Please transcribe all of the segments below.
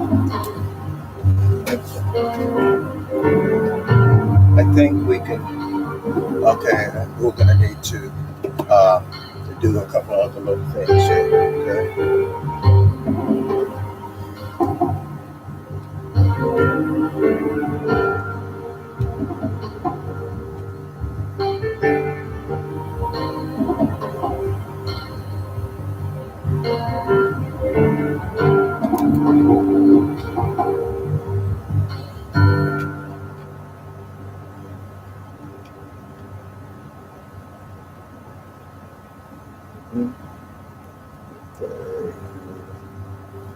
I think we can. Okay, we're gonna need to do a couple other little things here. Okay.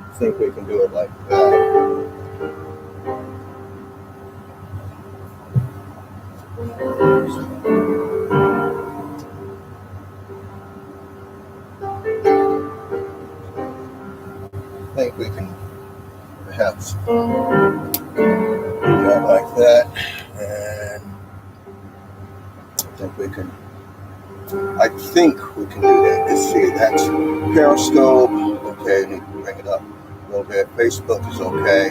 I think we can do it like that. I think we can perhaps do that like that, and I think we can do that. Let's see, that's Periscope. Okay, need to bring it up a little bit. Facebook is okay.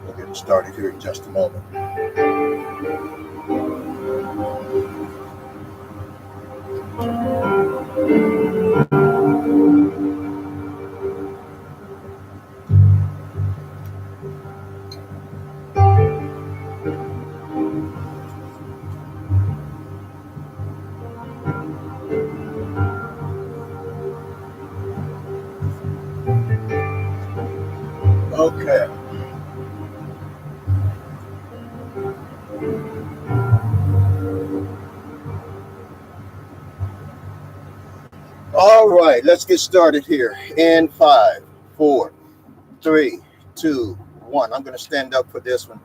We'll get started here in just a moment. Okay. All right, let's get started here in 5, 4, 3, 2, 1. I'm going to stand up for this one.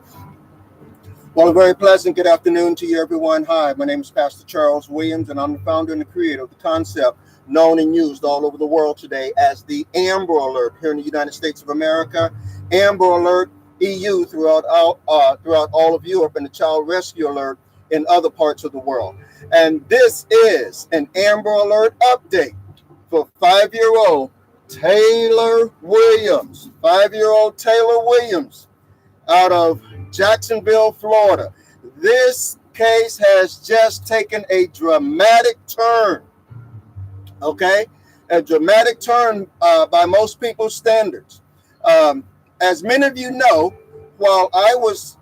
Well, a very pleasant good afternoon to you, everyone. Hi, my name is Pastor Charles Williams, and I'm the founder and the creator of the concept known and used all over the world today as the Amber Alert here in the United States of America, Amber Alert EU throughout all of Europe, and the Child Rescue Alert in other parts of the world. And this is an Amber Alert update for 5-year-old Taylor Williams. 5-year-old Taylor Williams out of Jacksonville, Florida. This case has just taken a dramatic turn. Okay, a dramatic turn by most people's standards. As many of you know, while I was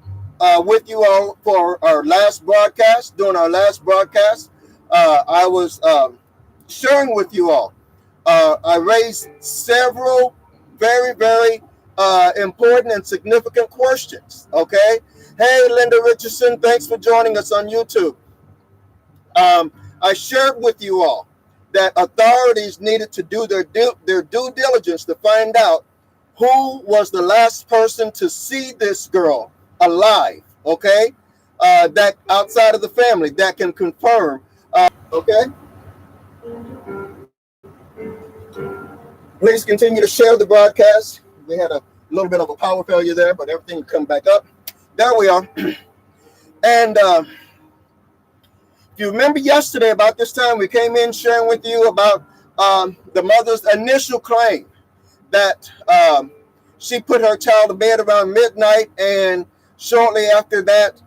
with you all for our last broadcast, I was sharing with you all. I raised several very, very important and significant questions. Okay. Hey, Linda Richardson, thanks for joining us on YouTube. I shared with you all that authorities needed to do their due diligence to find out who was the last person to see this girl alive. Okay. That outside of the family that can confirm. Okay. Please continue to share the broadcast. We had a little bit of a power failure there, but everything will come back up. There we are. And if you remember yesterday about this time, we came in sharing with you about the mother's initial claim that she put her child to bed around midnight, and shortly after that,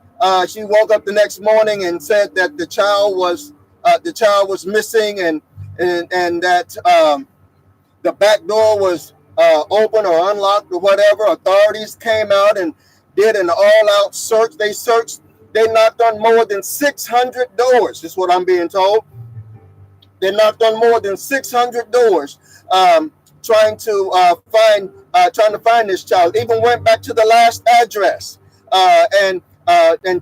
she woke up the next morning and said that the child was missing, and that the back door was open or unlocked or whatever. Authorities came out and did an all-out search. They knocked on more than 600 doors. This is what I'm being told. They knocked on more than 600 doors, trying to find this child. Even went back to the last address and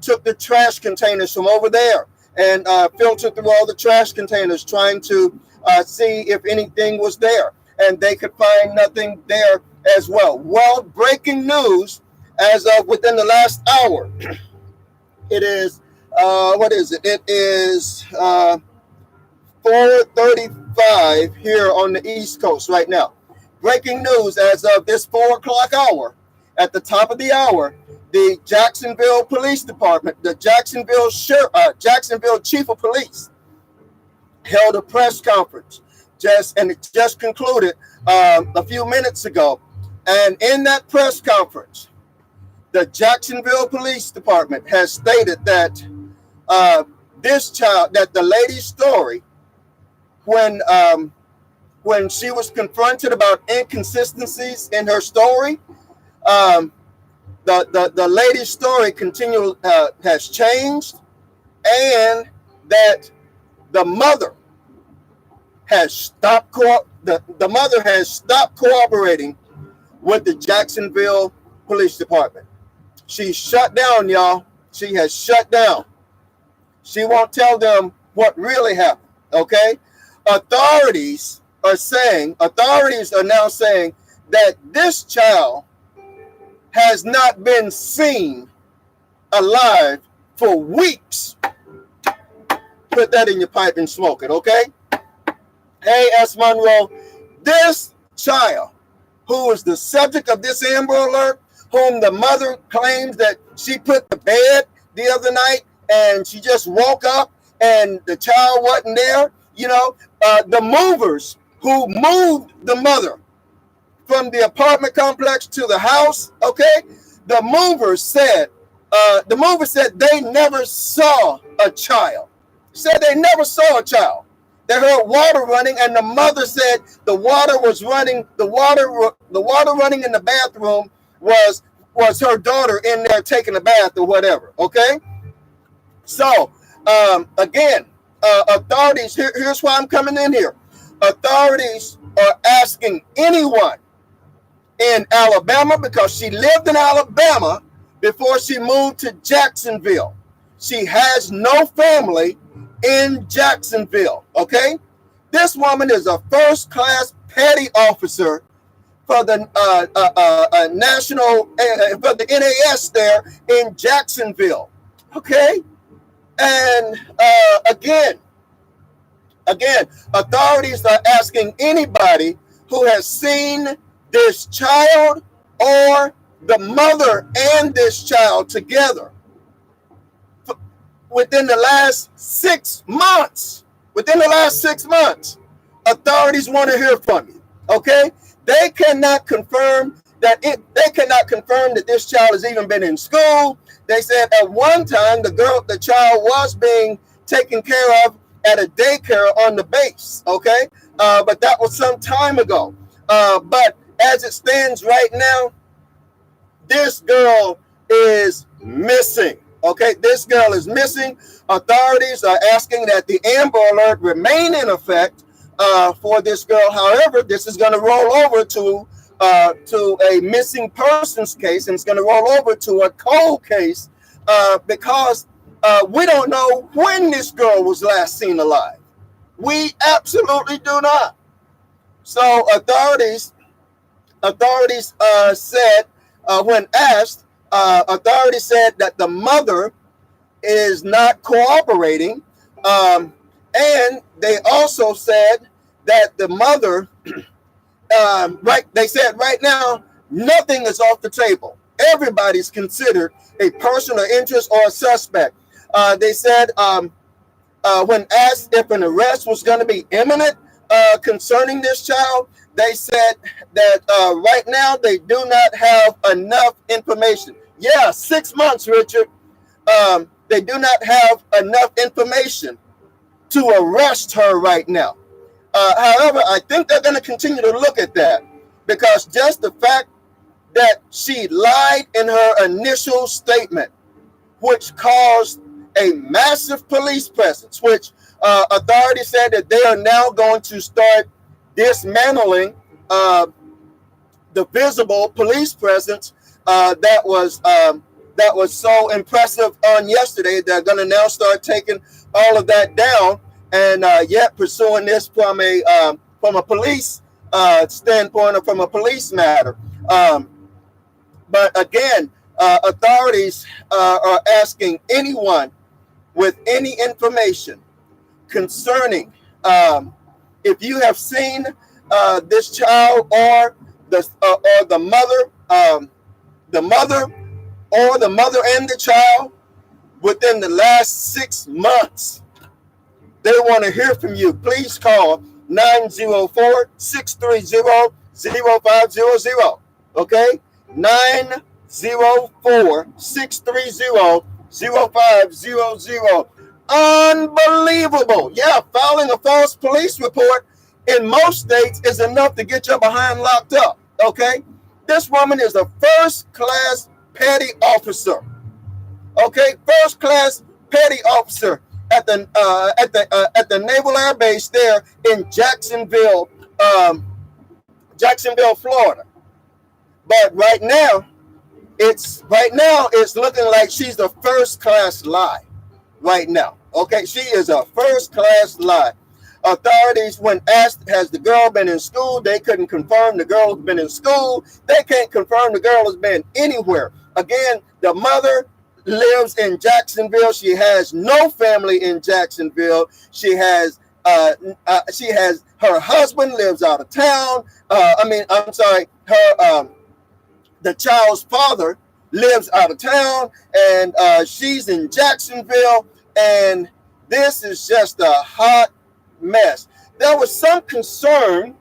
took the trash containers from over there and filtered through all the trash containers, trying to see if anything was there. And they could find nothing there as well. Well, breaking news as of within the last hour. It is, what is it? It is 4:35 here on the East Coast right now. Breaking news as of this 4 o'clock hour. At the top of the hour, the Jacksonville Police Department, the Jacksonville Chief of Police, held a press conference. It just concluded a few minutes ago. And in that press conference, the Jacksonville Police Department has stated that this child, that the lady's story, when she was confronted about inconsistencies in her story, the lady's story has changed, and that the mother has stopped cooperating with the Jacksonville Police Department. She's shut down, y'all. She has shut down. She won't tell them what really happened. Okay, authorities are now saying that this child has not been seen alive for weeks. Put that in your pipe and smoke it, okay? Hey, S. Monroe, this child who is the subject of this Amber Alert, whom the mother claims that she put to bed the other night and she just woke up and the child wasn't there, the movers who moved the mother from the apartment complex to the house, okay? The movers said they never saw a child. Said they never saw a child. They heard water running, and the mother said the water was running. The water running in the bathroom was her daughter in there taking a bath or whatever. Okay. So again, authorities. Here's why I'm coming in here. Authorities are asking anyone in Alabama, because she lived in Alabama before she moved to Jacksonville. She has no family in Jacksonville, okay? This woman is a first-class petty officer for the for the NAS there in Jacksonville, okay? And again, authorities are asking anybody who has seen this child or the mother and this child together within the last 6 months. Authorities want to hear from you. Okay? They cannot confirm that this child has even been in school. They said at one time the child was being taken care of at a daycare on the base. Okay? But that was some time ago. But as it stands right now, this girl is missing. Okay, this girl is missing. Authorities are asking that the Amber Alert remain in effect for this girl. However, this is going to roll over to a missing persons case, and it's going to roll over to a cold case because we don't know when this girl was last seen alive. We absolutely do not. So authorities said when asked. Authorities said that the mother is not cooperating, and they also said that the mother, they said right now, nothing is off the table. Everybody's considered a person of interest or a suspect. They said when asked if an arrest was going to be imminent concerning this child, they said that right now they do not have enough information. Yeah, 6 months, Richard. They do not have enough information to arrest her right now. However, I think they're going to continue to look at that, because just the fact that she lied in her initial statement, which caused a massive police presence, which authorities said that they are now going to start dismantling the visible police presence that was so impressive on yesterday. They're going to now start taking all of that down, and yet pursuing this from a police standpoint, or from a police matter. But again, authorities are asking anyone with any information concerning if you have seen this child or the mother and the child within the last 6 months. They want to hear from you. Please call 904-630-3733. 0500. Okay, 904-630-0500. Unbelievable. Yeah, filing a false police report in most states is enough to get your behind locked up. Okay, this woman is a first-class petty officer. Okay, first-class petty officer at the Naval Air Base there in Jacksonville, Florida. But right now it's looking like she's a first-class lie. Right now, okay, she is a first-class lie. Authorities, when asked, has the girl been in school? They couldn't confirm the girl has been in school. They can't confirm the girl has been anywhere. Again, the mother lives in Jacksonville. She has no family in Jacksonville. She has her husband lives out of town. The child's father lives out of town, and she's in Jacksonville, and this is just a hot mess. There was some concern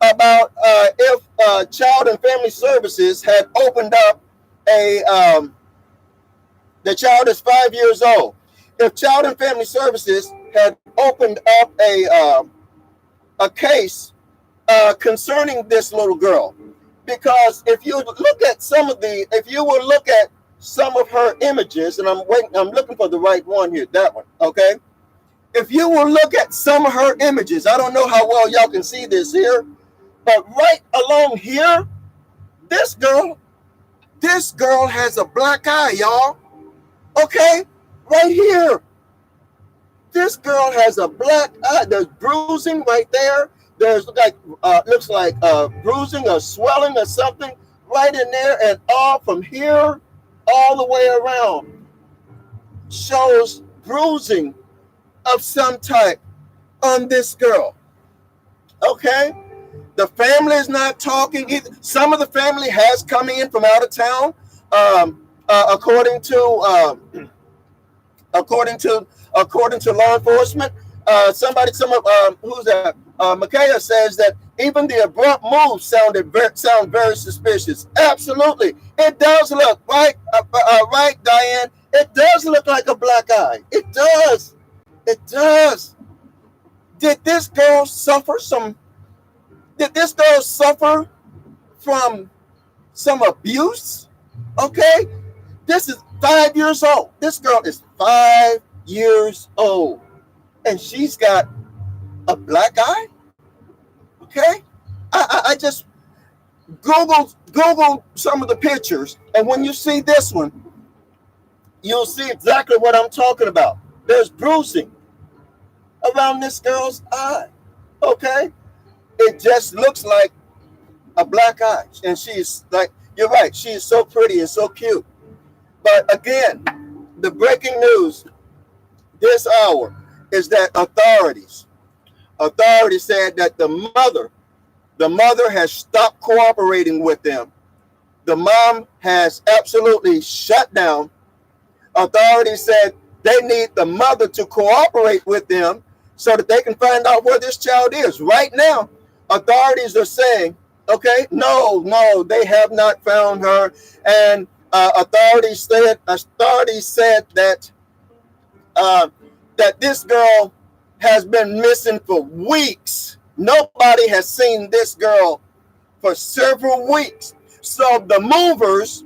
about if Child and Family Services had opened up the child is 5 years old. If Child and Family Services had opened up a case concerning this little girl, because if you look at some of her images, and I'm looking for the right one here, that one, okay? If you will look at some of her images, I don't know how well y'all can see this here, but right along here, this girl has a black eye, y'all. Okay? Right here. This girl has a black eye. There's bruising right there. There's looks like bruising or swelling or something right in there, and all from here all the way around shows bruising of some type on this girl. Okay? The family is not talking either. Some of the family has come in from out of town, according to law enforcement. Who's that? Micaiah says that even the abrupt move sound very suspicious. Absolutely, it does look right, right, Diane. It does look like a black eye. It does. It does. Did this girl suffer from some abuse? Okay, this is 5 years old. This girl is 5 years old, and she's got a black eye. Okay, I just Google some of the pictures, and when you see this one, you'll see exactly what I'm talking about. There's bruising around this girl's eye. Okay, it just looks like a black eye, and she's like, you're right, she is so pretty and so cute. But again, the breaking news this hour is that authorities said that the mother has stopped cooperating with them. The mom has absolutely shut down. Authorities said they need the mother to cooperate with them so that they can find out where this child is. Right now, authorities are saying, okay, no, they have not found her. And authorities said that that this girl has been missing for weeks. Nobody has seen this girl for several weeks. So the movers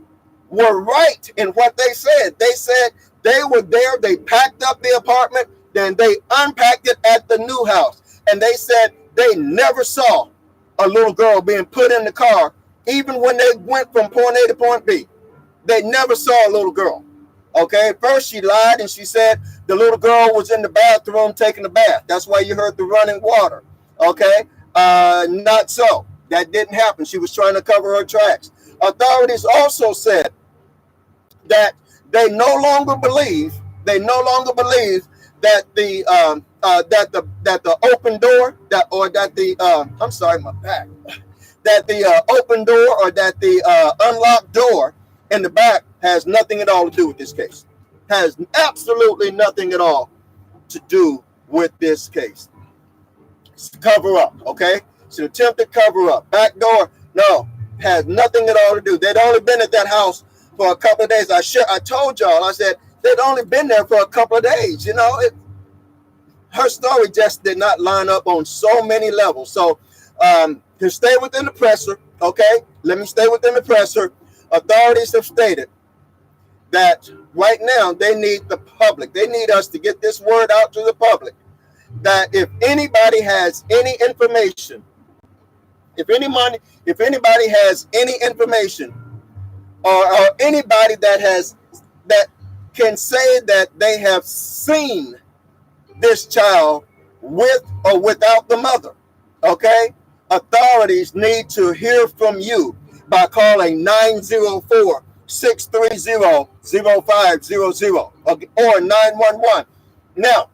were right in what they said. They said they were there, they packed up the apartment, then they unpacked it at the new house. And they said they never saw a little girl being put in the car, even when they went from point A to point B. They never saw a little girl. Okay, first she lied and she said the little girl was in the bathroom taking a bath. That's why you heard the running water. Okay, not so. That didn't happen. She was trying to cover her tracks. Authorities also said that they no longer believe that the open door that the open door or that the unlocked door in the back has nothing at all to do with this case. Has absolutely nothing at all to do with this case. It's cover up, okay? It's an attempted cover-up. Backdoor, no, has nothing at all to do. They'd only been at that house for a couple of days. I told y'all, I said, they'd only been there for a couple of days. Her story just did not line up on so many levels. So to stay within the presser, okay, let me stay within the presser. Authorities have stated that right now they need the public. They need us to get this word out to the public that if anybody has any information, if anybody has any information or anybody that can say that they have seen this child with or without the mother, okay, authorities need to hear from you by calling 904-630-0500 or 911. Now,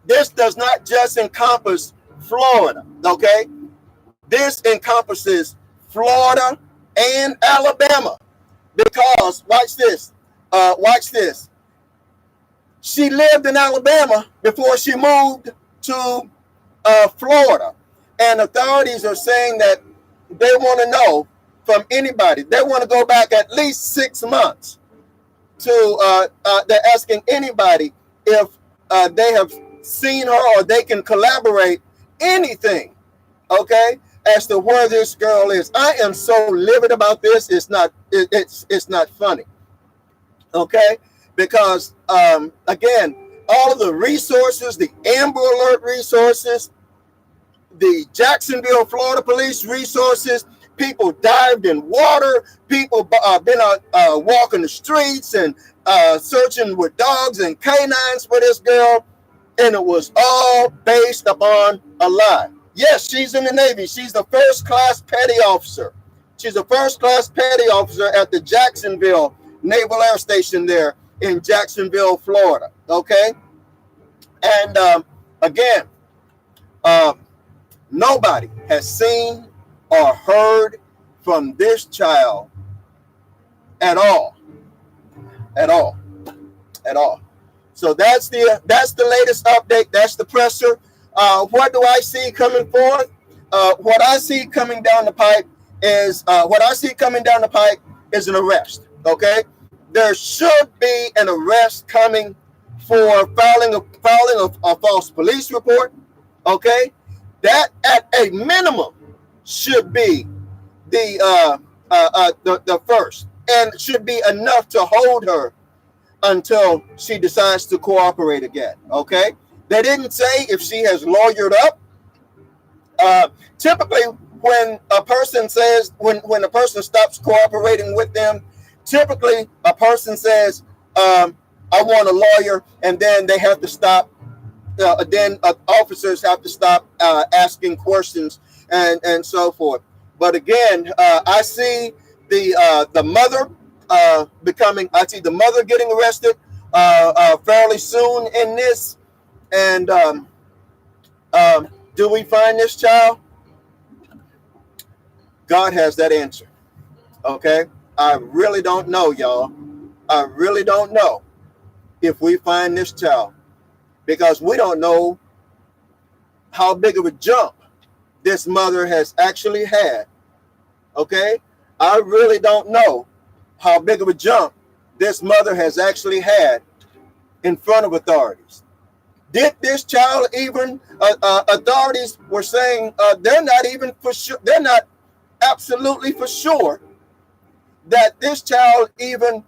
this does not just encompass Florida, okay? This encompasses Florida and Alabama because, watch this. She lived in Alabama before she moved to Florida. And authorities are saying that they want to know from anybody. They want to go back at least 6 months to, they're asking anybody if they have seen her or they can collaborate anything, okay, as to where this girl is. I am so livid about this. It's not funny, okay, because again, all of the resources, the Amber Alert resources, the Jacksonville, Florida police resources, people dived in water, people been walking the streets and searching with dogs and canines for this girl, and it was all based upon a lie. Yes, she's in the Navy. She's the first-class petty officer. She's a first-class petty officer at the Jacksonville Naval Air Station there in Jacksonville, Florida, okay? And again, nobody has seen or heard from this child at all. So that's the latest update. That's the presser. What do I see coming forth? What I see coming down the pipe is an arrest. Okay, there should be an arrest coming for filing a false police report. Okay, that at a minimum should be the first, and should be enough to hold her until she decides to cooperate again. Okay, they didn't say if she has lawyered up. Typically, when a person stops cooperating with them, typically a person says, "I want a lawyer," and then they have to stop. Then officers have to stop asking questions and so forth. But again, I see the mother I see the mother getting arrested fairly soon in this. And do we find this child? God has that answer. Okay, I really don't know, y'all. I really don't know if we find this child, because we don't know how big of a jump this mother has actually had. Okay, I really don't know how big of a jump this mother has actually had in front of authorities. Did this child even, authorities were saying they're not even for sure, they're not absolutely for sure that this child even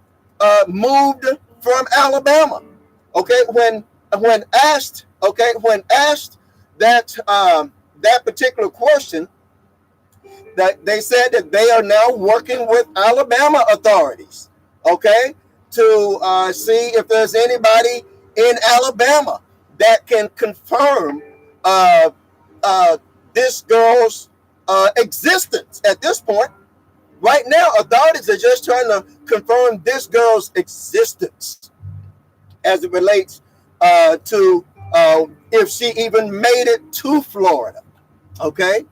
moved from Alabama. Okay, when asked that that particular question, that they said that they are now working with Alabama authorities, okay, to see if there's anybody in Alabama that can confirm this girl's existence. At this point, right now, authorities are just trying to confirm this girl's existence as it relates to if she even made it to Florida. Okay,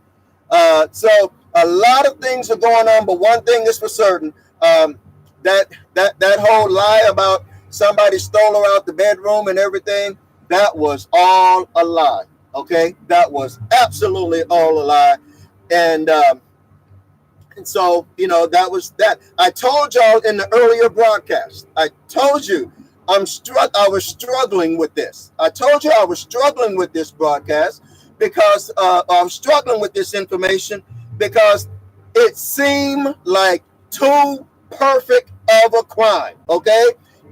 so a lot of things are going on, but one thing is for certain: that whole lie about somebody stole her out the bedroom and everything, that was all a lie. Okay, that was absolutely all a lie. And so, that was that. I told y'all in the earlier broadcast, I told you I was struggling with this. I told you I was struggling with this broadcast because I'm struggling with this information because it seemed like too perfect of a crime. Okay.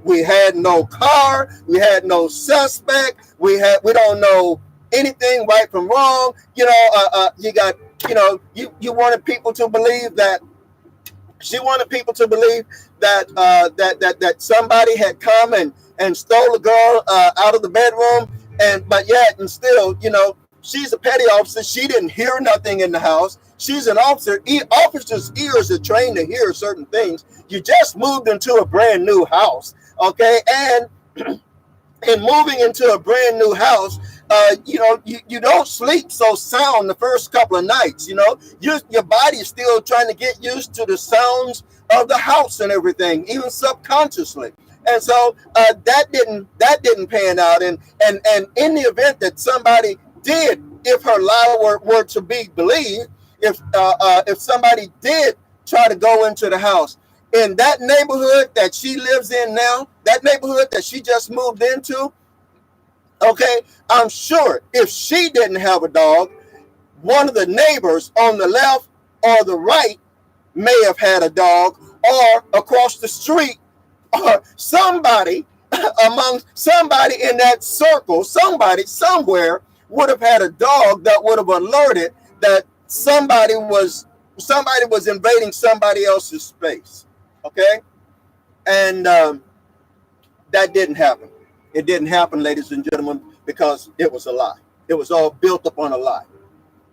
We had no car. We had no suspect. We don't know anything right from wrong. You got, you wanted people to believe that she wanted people to believe that that somebody had come and stole a girl out of the bedroom, but yet and still, she's a petty officer. She didn't hear nothing in the house. She's an officer. Officers' ears are trained to hear certain things. You just moved into a brand new house, okay, and moving into a brand new house, you don't sleep so sound the first couple of nights. Your body is still trying to get used to the sounds of the house and everything, even subconsciously. And so that didn't pan out. And in the event that somebody did, if her lie were to be believed, if somebody did try to go into the house in that neighborhood that she lives in now, that neighborhood that she just moved into, okay, I'm sure if she didn't have a dog, one of the neighbors on the left or the right may have had a dog, or across the street, or somebody in that circle, somebody somewhere would have had a dog that would have alerted that somebody was invading somebody else's space. Okay, and that didn't happen. It didn't happen, ladies and gentlemen, because it was a lie. It was all built upon a lie.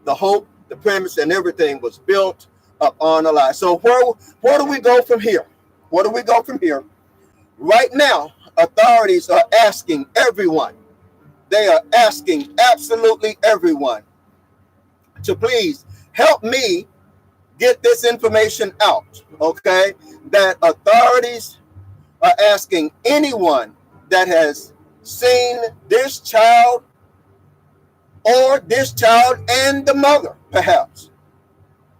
The hope, the premise, and everything was built upon a lie. So where do we go from here? Where do we go from here? Right now, authorities are asking everyone. They are asking absolutely everyone to please help me get this information out, okay? That authorities are asking anyone that has seen this child or this child and the mother, perhaps,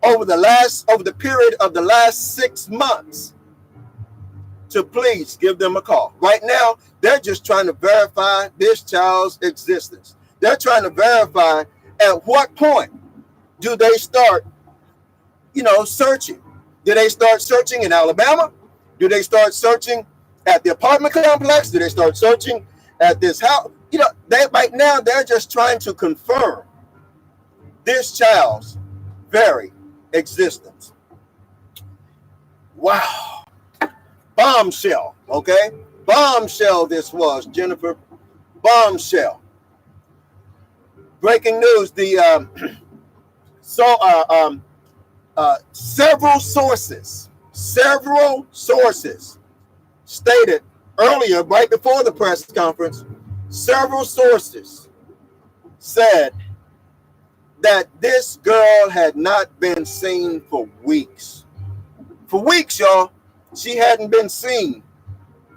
over the period of the last 6 months, to please give them a call. Right now, they're just trying to verify this child's existence. They're trying to verify at what point do they start, searching. Do they start searching in Alabama? Do they start searching at the apartment complex? Do they start searching at this house? Right now they're just trying to confirm this child's very existence. Wow. Bombshell, okay? Bombshell this was, Jennifer. Bombshell. Breaking news, several sources stated earlier, right before the press conference, several sources said that this girl had not been seen for weeks. For weeks, y'all. She hadn't been seen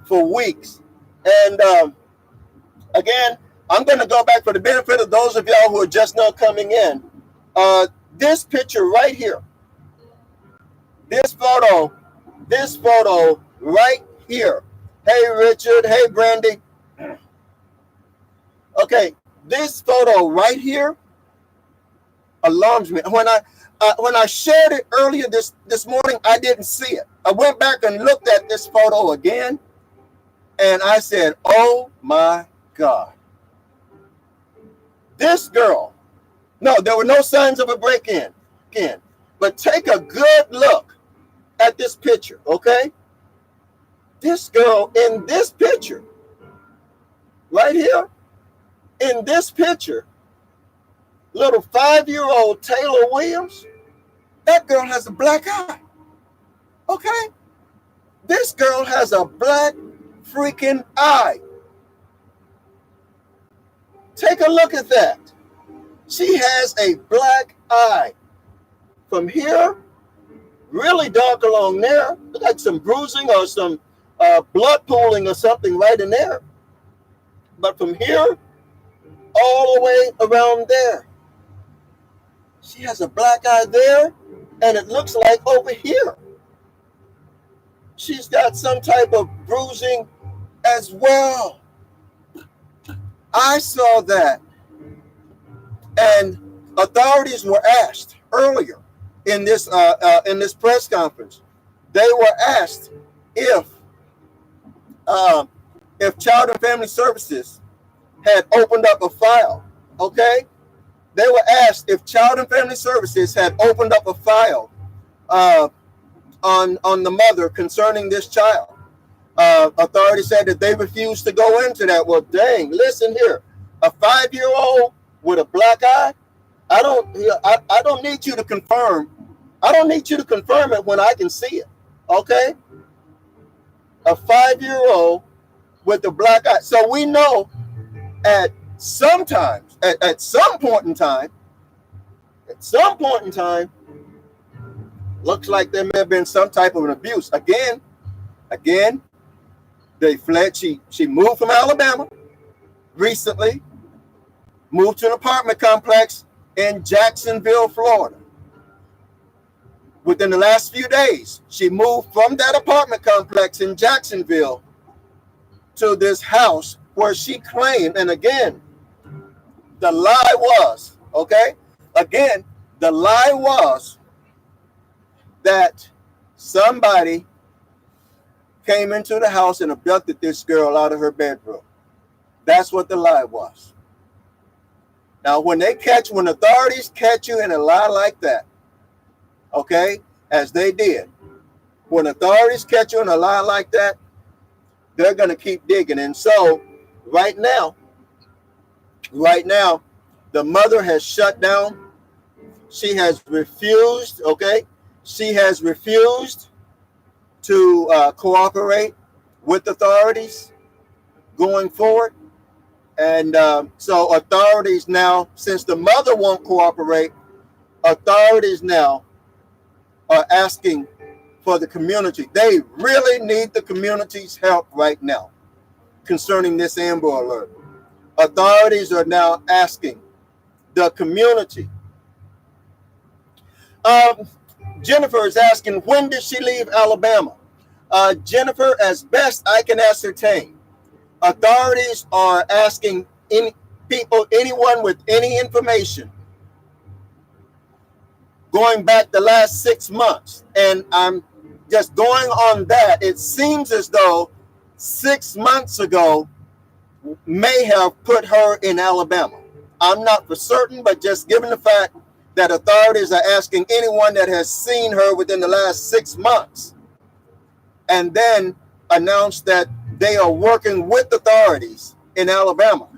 for weeks. And again, I'm going to go back for the benefit of those of y'all who are just now coming in. This picture right here, this photo right here. Hey, Richard. Hey, Brandy. Okay, this photo right here alarms me. When I shared it earlier this morning, I didn't see it. I went back and looked at this photo again, and I said, oh my God. This girl, no, there were no signs of a break-in, but take a good look at this picture, okay? This girl in this picture, right here, in this picture, little 5-year-old Taylor Williams, that girl has a black eye, okay? This girl has a black freaking eye. Take a look at that. She has a black eye. From here, really dark along there, like some bruising or some blood pooling or something right in there. But from here, all the way around there. She has a black eye there, and it looks like over here she's got some type of bruising as well. I saw that, and authorities were asked earlier in this press conference. They were asked uh, if Child and Family Services had opened up a file. Okay, they were asked if Child and Family Services had opened up a file uh, on the mother concerning this child. Authorities said that they refused to go into that. Well, dang, listen here, a 5-year-old with a black eye. I don't need you to confirm. I don't need you to confirm it when I can see it. Okay, a 5-year-old with a black eye. So we know at some point in time, looks like there may have been some type of an abuse. Again, they fled. She moved from Alabama recently, moved to an apartment complex in Jacksonville, Florida. Within the last few days, she moved from that apartment complex in Jacksonville to this house where she claimed, and again, the lie was, that somebody came into the house and abducted this girl out of her bedroom. That's what the lie was. Now, when authorities catch you in a lie like that, okay, as they did, when authorities catch you in a lie like that, they're going to keep digging. And so right now, the mother has shut down. She has refused, to cooperate with authorities going forward. And so authorities now, since the mother won't cooperate, authorities now are asking for the community. They really need the community's help right now concerning this Amber Alert. Authorities are now asking the community. Jennifer is asking, when did she leave Alabama? Jennifer, as best I can ascertain, authorities are asking anyone with any information going back the last 6 months. And I'm just going on that. It seems as though 6 months ago may have put her in Alabama. I'm not for certain, but just given the fact that authorities are asking anyone that has seen her within the last 6 months, and then announced that they are working with authorities in Alabama,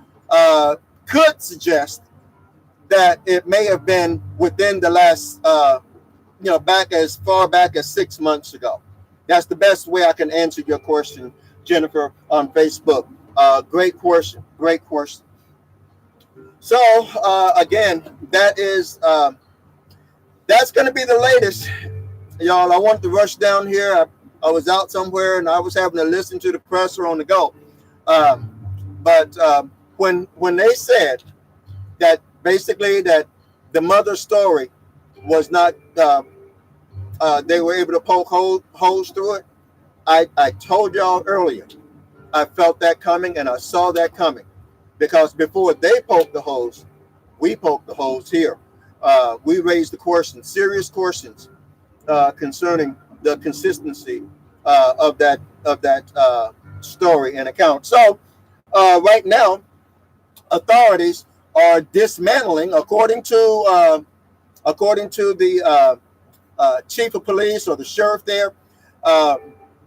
could suggest that it may have been within the last, back as far back as 6 months ago. That's the best way I can answer your question, Jennifer, on Facebook. Great question. So again, that's going to be the latest, y'all. I wanted to rush down here. I was out somewhere and I was having to listen to the presser on the go. But when they said that basically that the mother's story was not, they were able to poke holes through it, I told y'all earlier, I felt that coming and I saw that coming, because before they poked the holes, we poked the holes here. We raised the questions, serious questions concerning the consistency of that story and account. So right now, authorities are dismantling, according to the chief of police or the sheriff there.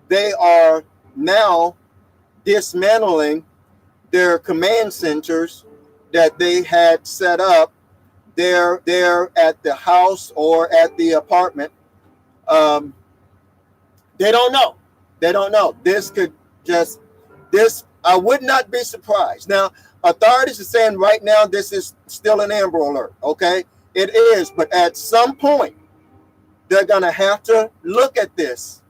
They are now dismantling their command centers that they had set up there at the house or at the apartment. They don't know. I would not be surprised. Now, authorities are saying right now this is still an Amber Alert. Okay, it is, but at some point they're gonna have to look at this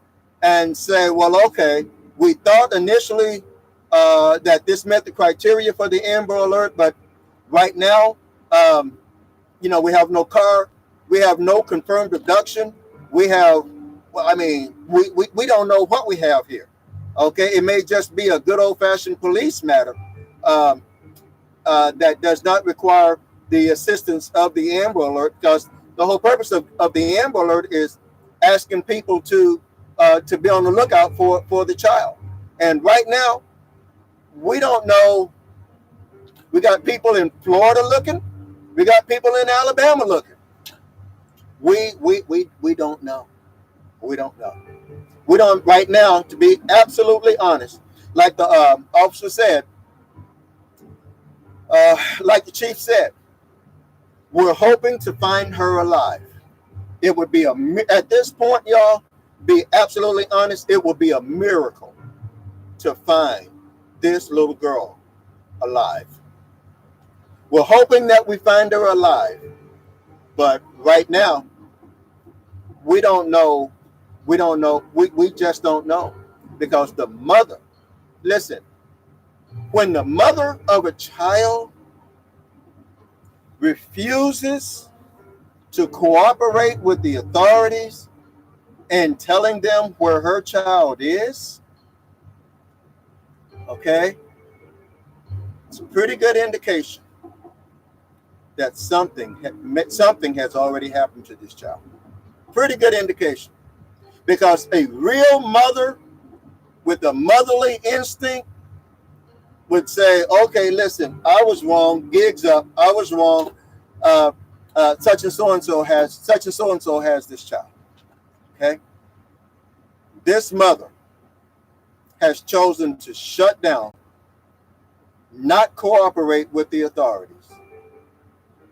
and say, well, okay, we thought initially that this met the criteria for the Amber Alert, but right now, we have no car We have no confirmed abduction. We have, well, I mean, we don't know what we have here. Okay, it may just be a good old-fashioned police matter um, that does not require the assistance of the Amber Alert, because the whole purpose of the Amber Alert is asking people to be on the lookout for the child. And right now, we don't know. We got people in Florida looking. We got people in Alabama looking. We don't know. We don't know. We don't right now, to be absolutely honest. Like the officer said, like the chief said, we're hoping to find her alive. It would be at this point, y'all, be absolutely honest, it would be a miracle to find this little girl alive. We're hoping that we find her alive. But right now, we don't know. We don't know. We just don't know. Because the mother, listen, when the mother of a child refuses to cooperate with the authorities and telling them where her child is, okay, it's a pretty good indication that something has already happened to this child. Pretty good indication. Because a real mother with a motherly instinct would say, okay, listen, I was wrong, gigs up, I was wrong, such and so has this child. Okay? This mother has chosen to shut down, not cooperate with the authorities,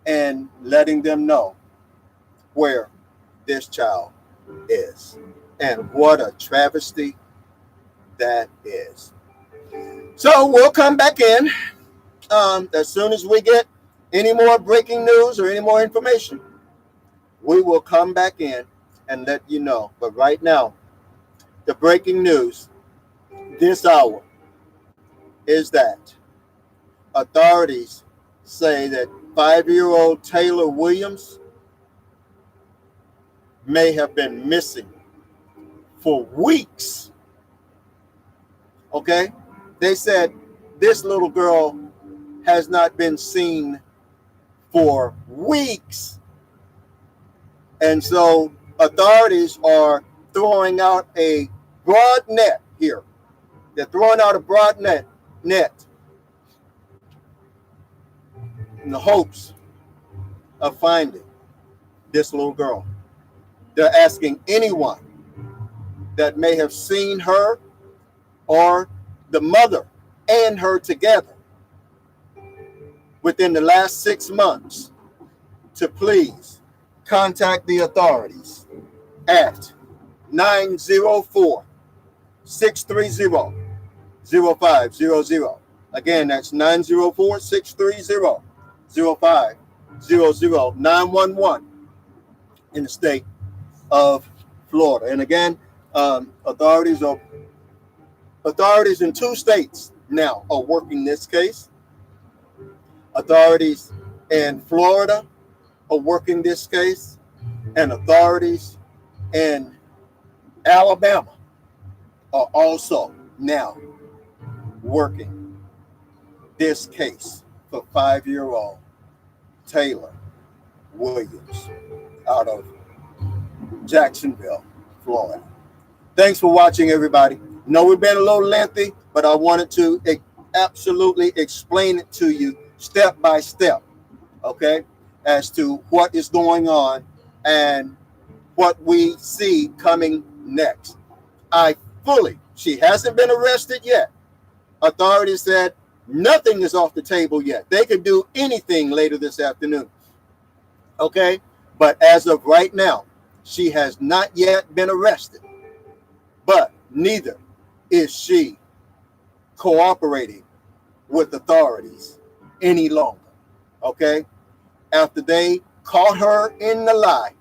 and letting them know where this child is. And what a travesty that is. So we'll come back in as soon as we get any more breaking news or any more information. We will come back in and let you know. But right now, the breaking news this hour is that authorities say that 5-year-old Taylor Williams may have been missing for weeks. Okay? They said this little girl has not been seen for weeks. And so authorities are throwing out a broad net here. They're throwing out a broad net in the hopes of finding this little girl. They're asking anyone that may have seen her or the mother and her together within the last 6 months to please contact the authorities at 904-630-0500. Again, that's 904-630-0500, 911 in the state of Florida. And again, authorities in 2 states now are working this case. Authorities in Florida are working this case, and authorities in Alabama are also now working this case for 5-year-old Taylor Williams out of Jacksonville, Florida. Thanks for watching, everybody. No, we've been a little lengthy, but I wanted to absolutely explain it to you step by step, okay, as to what is going on and what we see coming next. She hasn't been arrested yet. Authorities said nothing is off the table yet. They could do anything later this afternoon, okay? But as of right now, she has not yet been arrested, but neither is she cooperating with authorities any longer, okay? After they caught her in the lie,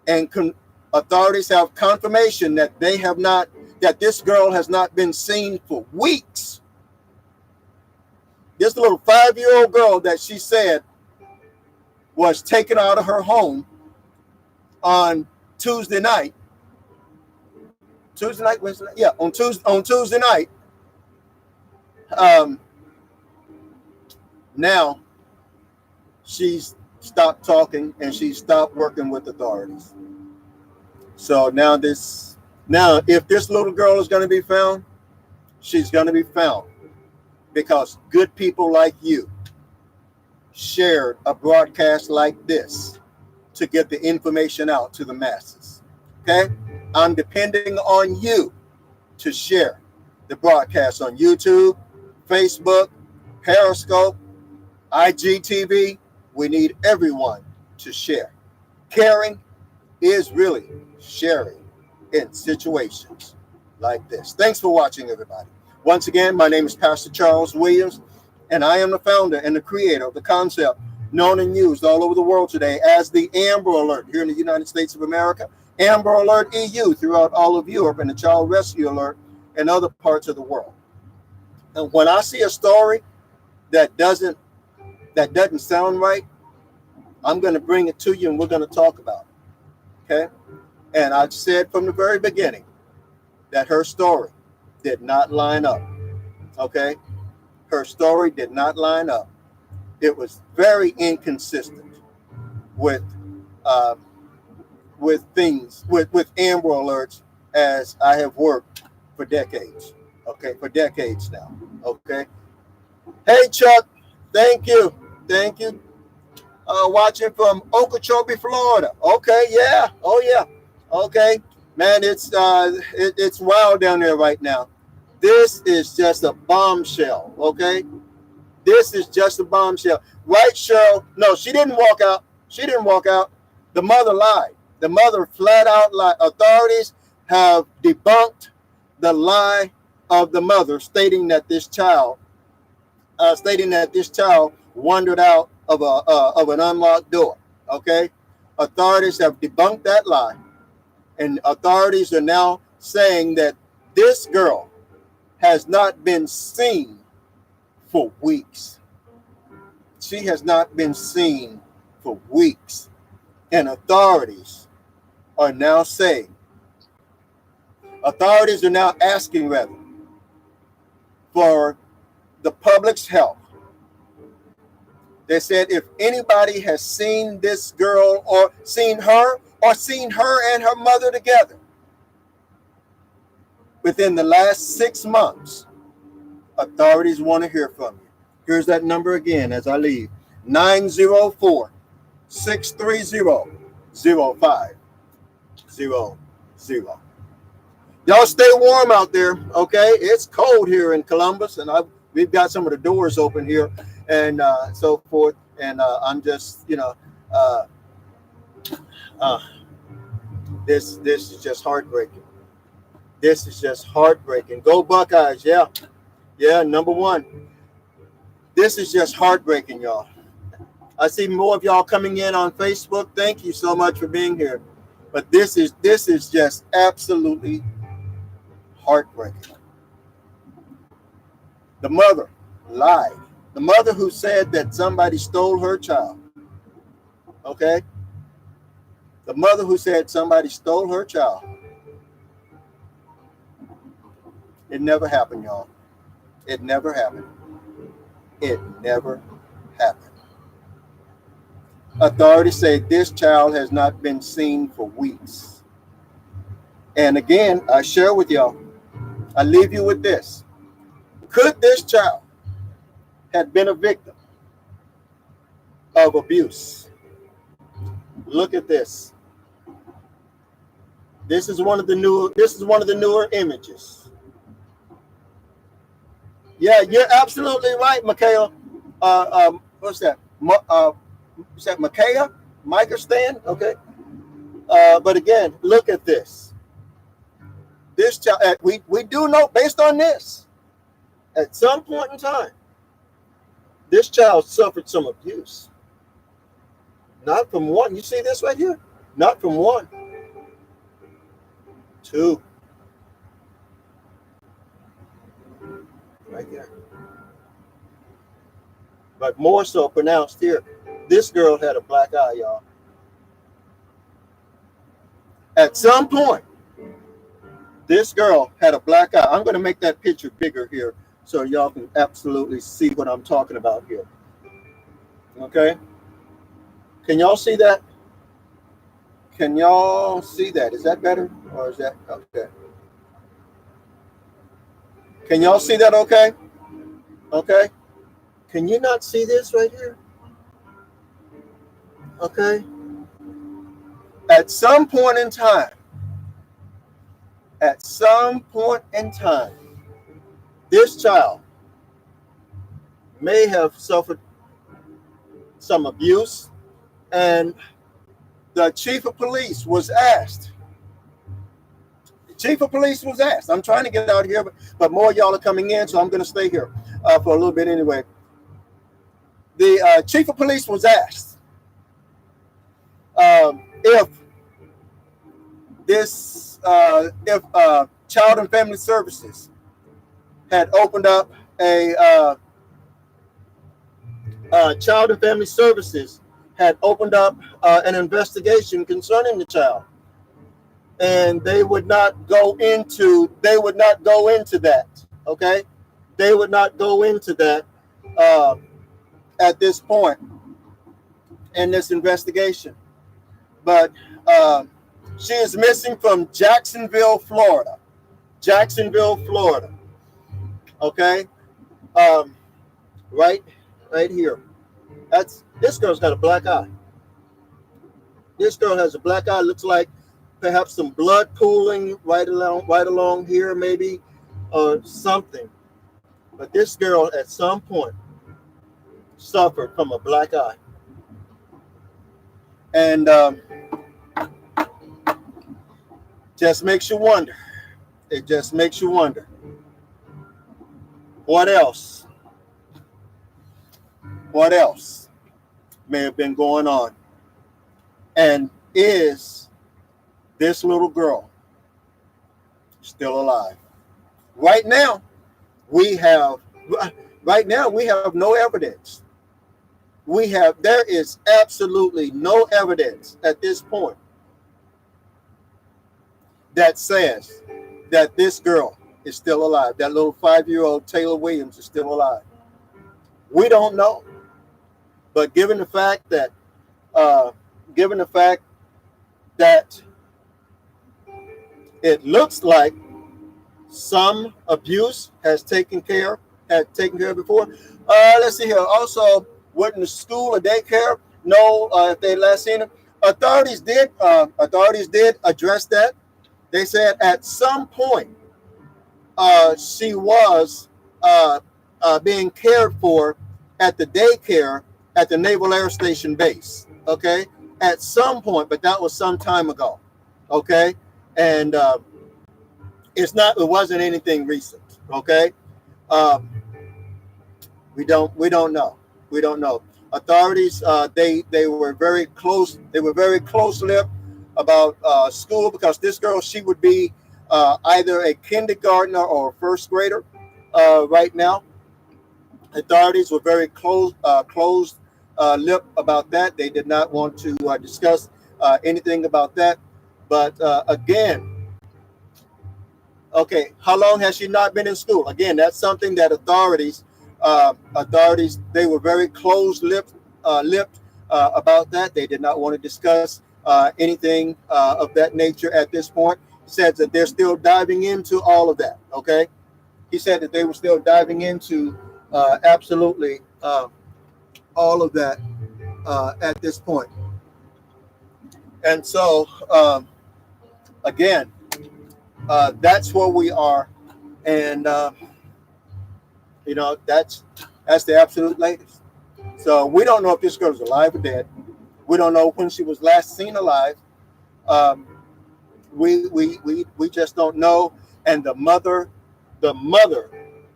and authorities have confirmation that that this girl has not been seen for weeks. This little 5-year-old girl that she said was taken out of her home on Tuesday night. Tuesday night, Wednesday night? Yeah, on Tuesday night. Now she's stopped talking and she stopped working with authorities. So now if this little girl is going to be found, she's going to be found because good people like you shared a broadcast like this to get the information out to the masses. Okay? I'm depending on you to share the broadcast on YouTube, Facebook, Periscope, IGTV. We need everyone to share. Caring is really sharing in situations like this. Thanks for watching, everybody. Once again, my name is Pastor Charles Williams, and I am the founder and the creator of the concept known and used all over the world today as the Amber Alert here in the United States of America, Amber Alert EU throughout all of Europe, and the Child Rescue Alert in other parts of the world. And when I see a story that doesn't sound right, I'm going to bring it to you and we're going to talk about it. Okay? And I said from the very beginning that her story did not line up. Okay? Her story did not line up. It was very inconsistent with things, with Amber Alerts, as I have worked for decades. Okay, for decades now. Okay. Hey, Chuck. Thank you. Thank you. Watching from Okeechobee, Florida. Okay, yeah. Oh, yeah. Okay. Man, it's wild down there right now. This is just a bombshell, okay? This is just a bombshell. Right, Cheryl? No, she didn't walk out. She didn't walk out. The mother lied. The mother flat out lied. Authorities have debunked the lie of the mother, stating that this child wandered out of an unlocked door. Okay, authorities have debunked that lie, and authorities are now saying that this girl has not been seen for weeks. She has not been seen for weeks, and authorities are now asking rather for the public's help. They said if anybody has seen this girl or seen her and her mother together within the last 6 months, authorities want to hear from you. Here's that number again as I leave: 904-630-0500. Y'all stay warm out there, okay? It's cold here in Columbus, and we've got some of the doors open here and so forth. And I'm just, this is just heartbreaking. This is just heartbreaking. Go Buckeyes, yeah. Yeah, number one. This is just heartbreaking, y'all. I see more of y'all coming in on Facebook. Thank you so much for being here. But this is just absolutely heartbreaking. The mother lied. The mother who said that somebody stole her child. Okay? The mother who said somebody stole her child. It never happened, y'all. It never happened. It never happened. Authorities say this child has not been seen for weeks. And again, I share with y'all, I leave you with this. Could this child have been a victim of abuse? Look at this. This is one of the newer images. Yeah, you're absolutely right, Michaela. What's that? Is that Micaiah? Micah Stan? Okay. But again, look at this. This child, we do know based on this, at some point in time, this child suffered some abuse. Not from one. You see this right here? Not from one. Two. Right there. But more so pronounced here. This girl had a black eye, y'all. At some point, this girl had a black eye. I'm going to make that picture bigger here so y'all can absolutely see what I'm talking about here. Okay? Can y'all see that? Can y'all see that? Is that better? Or is that okay? Can y'all see that okay? Okay. Can you not see this right here? Okay. At some point in time, this child may have suffered some abuse, and the chief of police was asked. I'm trying to get out here, but more of y'all are coming in, so I'm going to stay here for a little bit anyway. The chief of police was asked if Child and Family Services had opened up an investigation concerning the child, and they would not go into that. Okay, they would not go into that at this point in this investigation. But she is missing from Jacksonville, Florida. Okay, right here. This girl's got a black eye. This girl has a black eye. Looks like perhaps some blood pooling right along here, maybe, or something. But this girl, at some point, suffered from a black eye, and just makes you wonder. It just makes you wonder. What else? What else may have been going on? And is this little girl still alive? Right now, we have no evidence. There is absolutely no evidence at this point that says that this girl is still alive. That little 5-year-old Taylor Williams is still alive. We don't know. But given the fact that it looks like some abuse had taken care of before. Let's see here. Also, wouldn't the school or daycare know if they last seen him? Authorities did address that. They said at some point she was being cared for at the daycare at the Naval Air Station base. Okay, at some point, but that was some time ago. Okay, and it wasn't anything recent. Okay, we don't know. Authorities they were very close. They were very close-lipped about school, because this girl, she would be either a kindergartner or a first grader right now. Authorities were very closed lip about that. They did not want to discuss anything about that. But again, okay, how long has she not been in school? Again, that's something that authorities they were very closed-lipped about that. They did not want to discuss anything of that nature at this point. He said that they're still diving into all of that. Okay, he said that they were still diving into absolutely all of that at this point. And so again, that's where we are, and that's the absolute latest. So we don't know if this girl's alive or dead. We don't know when she was last seen alive. We just don't know. And the mother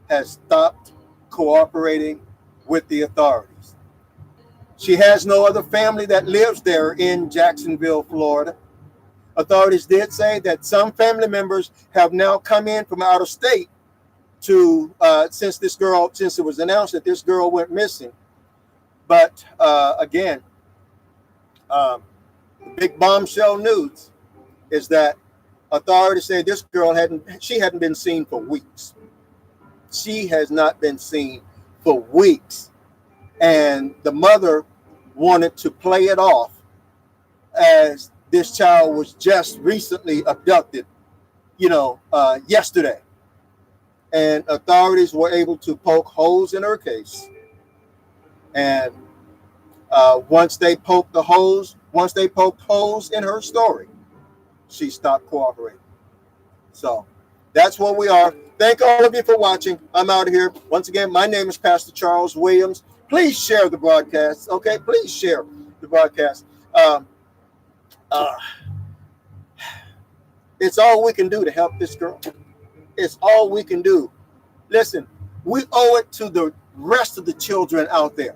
has stopped cooperating with the authorities. She has no other family that lives there in Jacksonville, Florida. Authorities did say that some family members have now come in from out of state to since it was announced that this girl went missing. But again, the big bombshell news is that authorities say this girl hadn't been seen for weeks. She has not been seen for weeks. And the mother wanted to play it off as this child was just recently abducted, yesterday. And authorities were able to poke holes in her case. And once they poked holes in her story, she stopped cooperating. So that's where we are. Thank all of you for watching. I'm out of here. Once again, my name is Pastor Charles Williams. Please share the broadcast. Okay, please share the broadcast. It's all we can do to help this girl. It's all we can do. Listen, we owe it to the rest of the children out there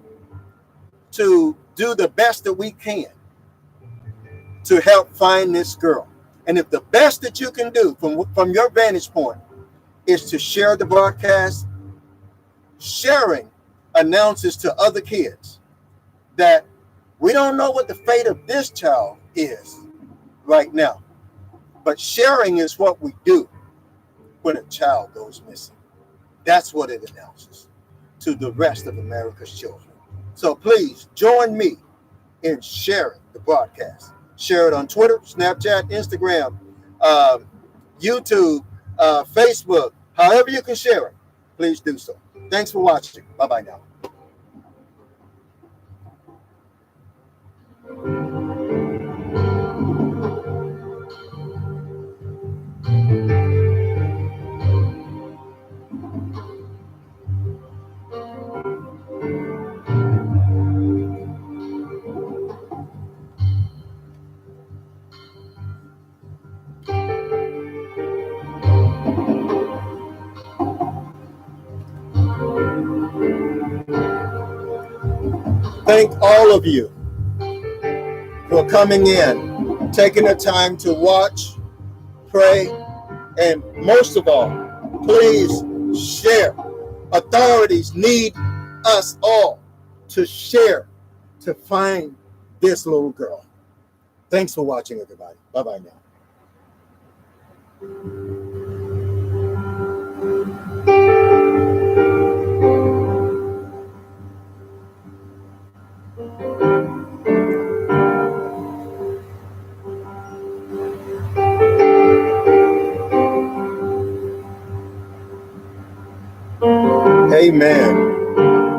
to do the best that we can to help find this girl. And if the best that you can do from your vantage point is to share the broadcast, sharing announces to other kids that we don't know what the fate of this child is right now. But sharing is what we do when a child goes missing. That's what it announces to the rest of America's children. So please join me in sharing the broadcast. Share it on Twitter, Snapchat, Instagram, YouTube, Facebook, however you can share it. Please do so. Thanks for watching. Bye-bye now. Thank all of you for coming in, taking the time to watch, pray, and most of all, please share. Authorities need us all to share to find this little girl. Thanks for watching, everybody. Bye-bye now. Amen.